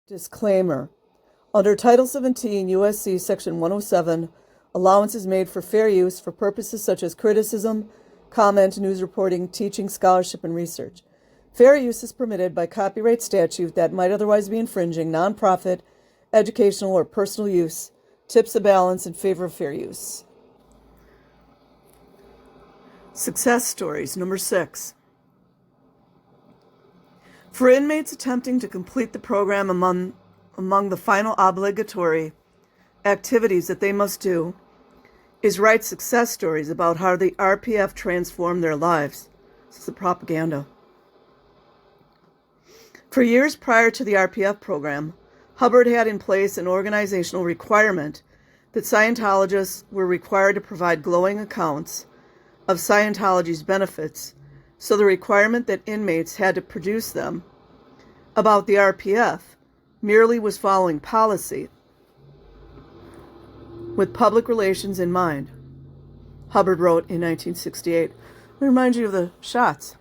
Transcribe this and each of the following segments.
Disclaimer. Under Title 17 U.S.C. Section 107, allowance is made for fair use for purposes such as criticism, comment, news reporting, teaching, scholarship, and research. Fair use is permitted by copyright statute that might otherwise be infringing nonprofit, educational, or personal use. Tips a balance in favor of fair use. Success stories, number 6. For inmates attempting to complete the program, among the final obligatory activities that they must do is write success stories about how the RPF transformed their lives. This is the propaganda. For years prior to the RPF program, Hubbard had in place an organizational requirement that Scientologists were required to provide glowing accounts of Scientology's benefits, so the requirement that inmates had to produce them about the RPF merely was following policy with public relations in mind, Hubbard wrote in 1968. Let me remind you of the shots.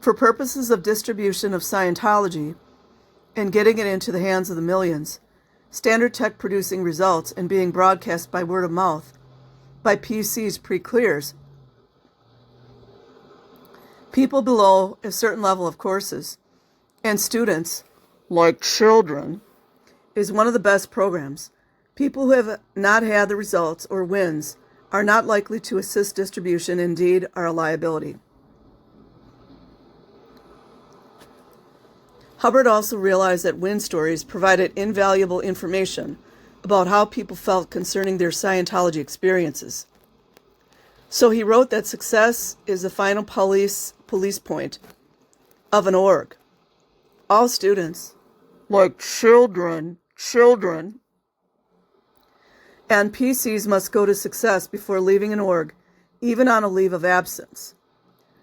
For purposes of distribution of Scientology and getting it into the hands of the millions, Standard Tech producing results and being broadcast by word of mouth by PCs pre-clears, people below a certain level of courses, and students, like children, is one of the best programs. People who have not had the results or wins are not likely to assist distribution, indeed are a liability. Hubbard also realized that win stories provided invaluable information about how people felt concerning their Scientology experiences. So he wrote that success is the final police point of an org. All students, like children, and PCs must go to success before leaving an org, even on a leave of absence.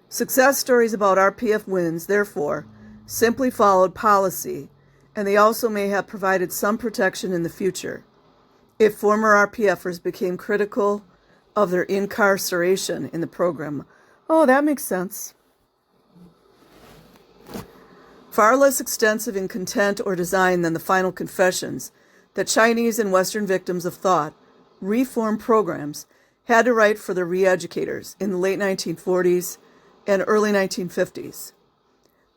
Success stories about RPF wins, therefore, simply followed policy, and they also may have provided some protection in the future if former RPFers became critical of their incarceration in the program. Oh, that makes sense. Far less extensive in content or design than the final confessions that Chinese and Western victims of thought, reform programs, had to write for their re-educators in the late 1940s and early 1950s.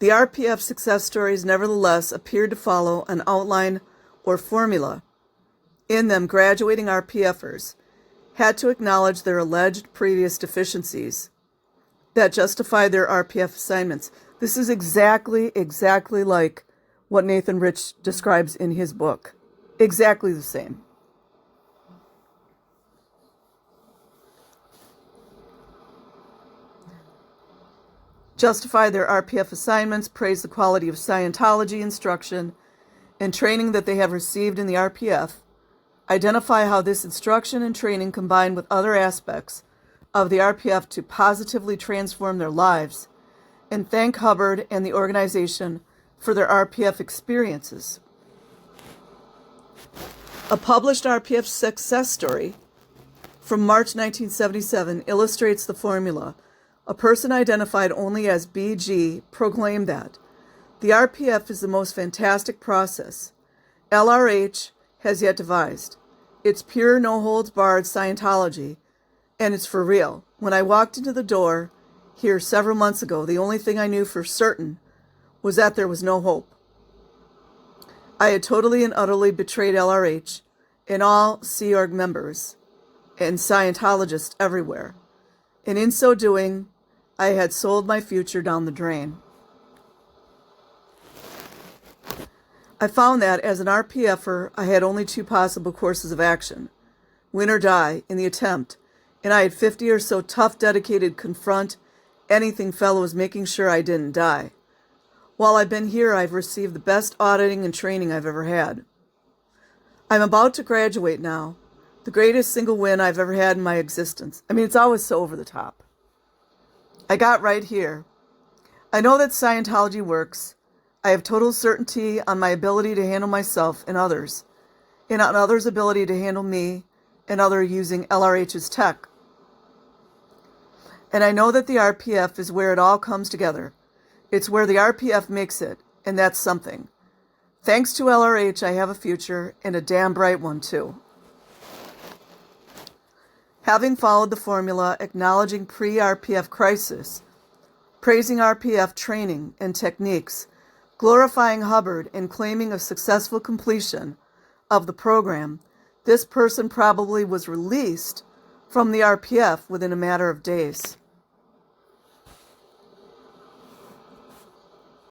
The RPF success stories nevertheless appeared to follow an outline or formula. In them, graduating RPFers had to acknowledge their alleged previous deficiencies that justify their RPF assignments. This is exactly like what Nathan Rich describes in his book. Exactly the same. Justify their RPF assignments, praise the quality of Scientology instruction and training that they have received in the RPF, identify how this instruction and training combine with other aspects of the RPF to positively transform their lives, and thank Hubbard and the organization for their RPF experiences. A published RPF success story from March 1977 illustrates the formula. A person identified only as BG proclaimed that the RPF is the most fantastic process LRH has yet devised. It's pure, no-holds-barred Scientology, and it's for real. When I walked into the door here several months ago, the only thing I knew for certain was that there was no hope. I had totally and utterly betrayed LRH and all Sea Org members and Scientologists everywhere, and in so doing, I had sold my future down the drain. I found that as an RPFer, I had only 2 possible courses of action: win or die in the attempt, and I had 50 or so tough, dedicated, confront anything fellows making sure I didn't die. While I've been here, I've received the best auditing and training I've ever had. I'm about to graduate now, the greatest single win I've ever had in my existence. I mean, it's always so over the top. I got right here. I know that Scientology works. I have total certainty on my ability to handle myself and others, and on others' ability to handle me and others using LRH's tech. And I know that the RPF is where it all comes together. It's where the RPF makes it, and that's something. Thanks to LRH, I have a future, and a damn bright one, too. Having followed the formula, acknowledging pre-RPF crisis, praising RPF training and techniques, glorifying Hubbard, and claiming a successful completion of the program, this person probably was released from the RPF within a matter of days.